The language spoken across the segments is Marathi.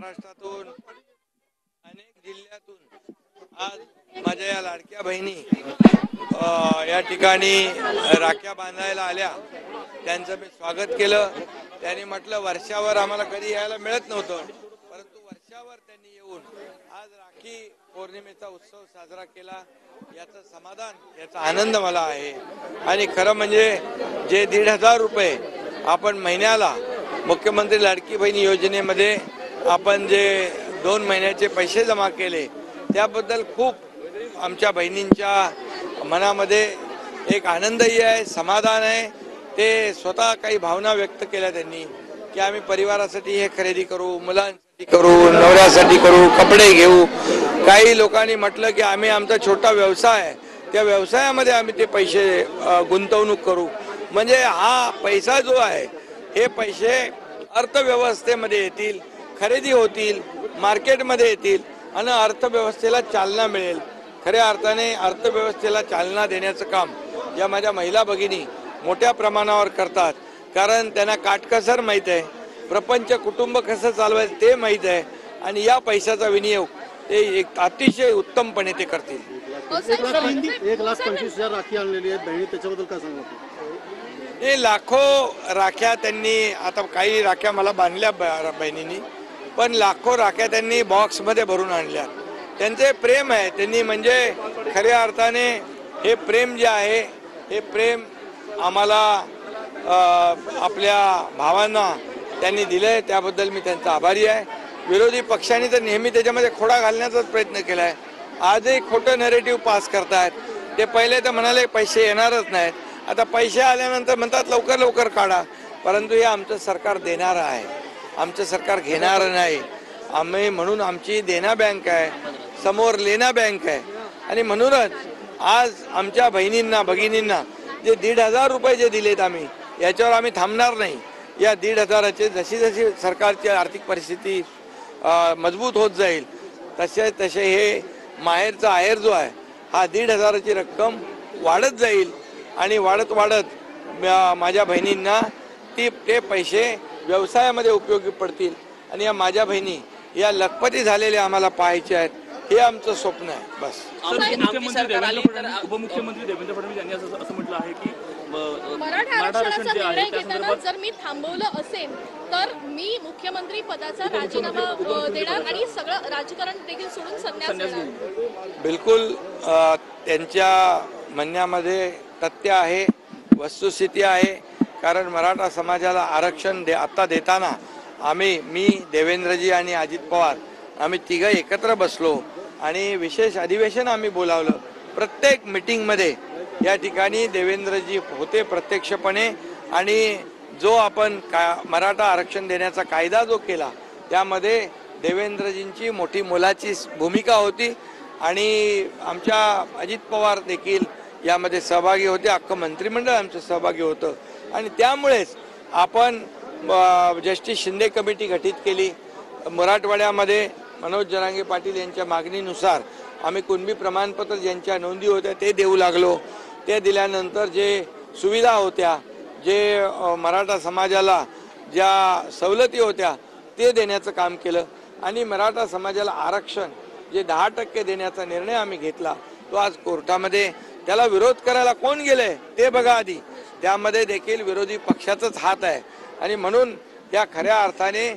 महाराष्ट्रातून अनेक जिल्ह्यातून आज माझ्या या लाडक्या बहिणी या ठिकाणी राख्या बांधायला आल्या। त्यांचं मी स्वागत केलं। त्यांनी म्हटलं वर्षावर आम्हाला कधी यायला मिळत नव्हतं, परंतु वर्षावर त्यांनी येऊन आज राखी पौर्णिमेचा उत्सव साजरा केला। याचं समाधान, याचा आनंद मला आहे। आणि खरं म्हणजे जे 1,500 रुपये आपण महिन्याला मुख्यमंत्री लाडकी बहीण योजनेमध्ये आपण जे 2 महिन्याचे पैसे जमा केले, त्याबद्दल खूप आमच्या बहिणींच्या मनामध्ये एक आनंदही आहे, समाधान आहे। ते स्वतः काही भावना व्यक्त केल्या त्यांनी की आम्ही परिवारासाठी हे खरेदी करू, मुलांसाठी करू, नवऱ्यासाठी करू, कपडे घेऊ। काही लोकांनी म्हटलं की आम्ही आमचा छोटा व्यवसाय आहे, त्या व्यवसायामध्ये आम्ही ते पैसे गुंतवणूक करू। म्हणजे हा पैसा जो आहे, हे पैसे अर्थव्यवस्थेमध्ये येतील, खरेदी होतील, मार्केटमध्ये येतील आणि अर्थव्यवस्थेला चालना मिळेल। खऱ्या अर्थाने अर्थव्यवस्थेला चालना देण्याचं काम या माझ्या महिला भगिनी मोठ्या प्रमाणावर करतात, कारण त्यांना काटकसर माहीत आहे, प्रपंच कुटुंब कसं चालवायचं ते माहीत आहे आणि या पैशाचा विनियोग ते एक अतिशय उत्तमपणे ते करतील। 1,25,000 राखी आणलेली आहेत बहिणी, त्याच्याबद्दल काय सांगू? हे लाखो राख्या त्यांनी, आता काही राख्या मला बांधल्या बहिणींनी, पण लाखो राख्या त्यांनी बॉक्समध्ये भरून आणल्या। त्यांचे प्रेम आहे, त्यांनी म्हणजे खऱ्या अर्थाने हे प्रेम जे आहे, हे प्रेम आम्हाला आपल्या भावांना त्यांनी दिलंय, त्याबद्दल मी त्यांचा आभारी आहे। विरोधी पक्षांनी तर नेहमी त्याच्यामध्ये खोडा घालण्याचाच प्रयत्न केला आहे। आजही खोटं नॅरेटिव्ह पास करतायत। ते पहिले तर म्हणाले पैसे येणारच नाहीत, आता पैसे आल्यानंतर म्हणतात लवकर लवकर काढा, परंतु हे आमचं सरकार देणार आहे, आमचं सरकार घेणार नाही। आम्ही म्हणून आमची देना बँक आहे, समोर लेना बँक आहे। आणि म्हणूनच आज आमच्या बहिणींना भगिनींना जे 1,500 रुपये जे दिलेत आम्ही, याच्यावर आम्ही थांबणार नाही। या 1,500चे जशी जशी सरकारची आर्थिक परिस्थिती मजबूत होत जाईल, तसे तसे हे माहेरचा आहेर जो आहे, हा 1,500ची रक्कम वाढत जाईल आणि वाढत वाढत माझ्या बहिणींना ते पैसे व्यवसायामध्ये उपयोगी पडतील आणि या माझ्या बहिणी या लखपती झालेल्या आम्हाला पाहायच्या आहेत, हे आमचं स्वप्न आहे। बस। उपमुख्यमंत्री देवेंद्र फडणवीस यांनी असं म्हटलं आहे की मराठा आरक्षणाचा निर्णय घेताना जर मी थांबवलं असेल तर मी मुख्यमंत्री पदाचा राजीनामा देणार आणि सगळं राजकारण देखील सोडून संन्यास घेणार। बिलकुल त्यांच्या म्हणण्यामध्ये तथ्य आहे, वस्तुस्थिती आहे। कारण मराठा समाजाला आरक्षण आता देताना मी देवेंद्रजी आणि अजित पवार आम्ही तिघं एकत्र बसलो आणि विशेष अधिवेशन आम्ही बोलावलं। प्रत्येक मीटिंगमध्ये या ठिकाणी देवेंद्रजी होते प्रत्यक्षपणे आणि जो आपण मराठा आरक्षण देण्याचा कायदा जो केला, त्यामध्ये देवेंद्रजींची मोठी मोलाची भूमिका होती आणि आमच्या अजित पवार देखील यामध्ये सहभागी होते, अख्खं मंत्रिमंडळ आमचं सहभागी होतं। आणि त्यामुळेच आपण जस्टिस शिंदे कमिटी गठीत केली। मराठवाड्यामध्ये मनोज जरांगे पाटील यांच्या मागणीनुसार आम्ही कुणबी प्रमाणपत्र ज्यांच्या नोंदी होत्या ते देऊ लागलो। ते दिल्यानंतर जे सुविधा होत्या, जे मराठा समाजाला ज्या सवलती होत्या ते देण्याचं काम केलं आणि मराठा समाजाला आरक्षण जे 10% देण्याचा निर्णय आम्ही घेतला, तो आज कोर्टामध्ये। त्याला विरोध करायला कोण गेले ते बघा आधी, त्यामध्ये देखील विरोधी पक्षाचाच हात आहे आणि म्हणून त्या खऱ्या अर्थाने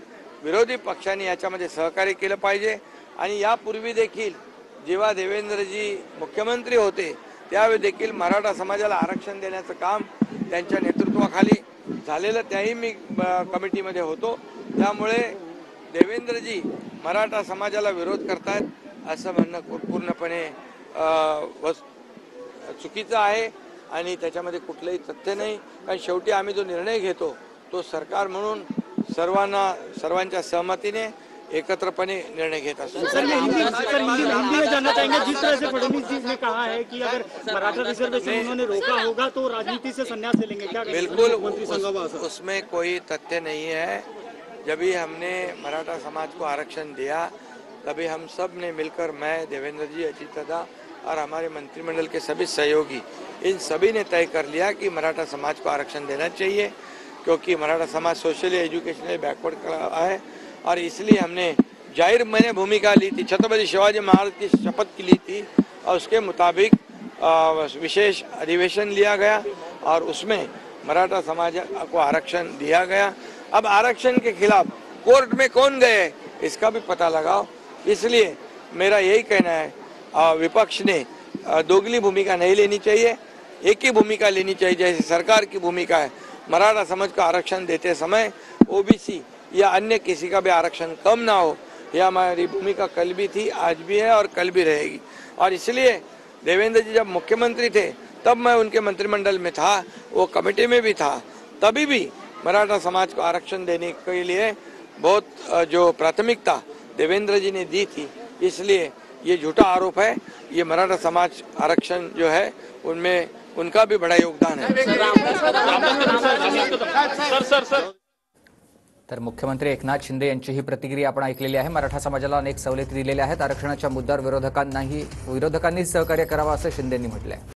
विरोधी पक्षांनी याच्यामध्ये सहकार्य केलं पाहिजे। आणि यापूर्वी देखील जेव्हा देवेंद्रजी मुख्यमंत्री होते, त्यावेळी देखील मराठा समाजाला आरक्षण देण्याचं काम त्यांच्या नेतृत्वाखाली झालेलं, त्याही मी कमिटीमध्ये होतो। त्यामुळे देवेंद्रजी मराठा समाजाला विरोध करतायत असं म्हणणं पूर्णपणे चुकीचं आहे आणि त्याच्यामध्ये कुठलंही तथ्य नाही। कारण शेवटी आम्ही जो निर्णय घेतो तो सरकार म्हणून सर्वांच्या सहमतीने एकत्रपणे निर्णय घेत असतो। हिंदी में जानना चाहेंगे, जिस तरह से फडणवीस जी ने कहा है कि अगर मराठा रिजर्वेशन उन्होंने रोका होगा तो राजनीति से संन्यास ले लेंगे, क्या बिल्कुल उसमें कोई तथ्य नहीं है। जब भी हमने मराठा समाज को आरक्षण दिया, तभी हम सब ने मिलकर, मैं, देवेंद्र जी, अजीत दादा और हमारे मंत्रिमंडल के सभी सहयोगी, इन सभी ने तय कर लिया कि मराठा समाज को आरक्षण देना चाहिए, क्योंकि मराठा समाज सोशली एजुकेशनली बैकवर्ड है और इसलिए हमने जाहिर मैंने भूमिका ली थी, छत्रपति शिवाजी महाराज की शपथ ली थी और उसके मुताबिक विशेष अधिवेशन लिया गया और उसमें मराठा समाज को आरक्षण दिया गया। अब आरक्षण के खिलाफ कोर्ट में कौन गए इसका भी पता लगाओ। इसलिए मेरा यही कहना है, विपक्ष ने दोगली भूमिका नहीं लेनी चाहिए, एक ही भूमिका लेनी चाहिए जैसे सरकार की भूमिका है। मराठा समाज को आरक्षण देते समय ओबीसी या अन्य किसी का भी आरक्षण कम ना हो, यह हमारी भूमिका कल भी थी, आज भी है और कल भी रहेगी। और इसलिए देवेंद्र जी जब मुख्यमंत्री थे तब मैं उनके मंत्रिमंडल में था, वो कमेटी में भी था, तभी भी मराठा समाज को आरक्षण देने के लिए बहुत जो प्राथमिकता देवेंद्र जी ने दी थी। इसलिए ये झूठा आरोप है, ये मराठा समाज आरक्षण जो है उनमें उनका भी बड़ा योगदान है। तर मुख्यमंत्री एकनाथ शिंदे यांची ही प्रतिक्रिया आपण ऐकलेली आहे। मराठा समाजाला अनेक सवलती दिलेल्या आहेत, आरक्षणाच्या मुद्द्यावर विरोधकांनी सहकार्य करावं असं शिंदेंनी म्हटलंय।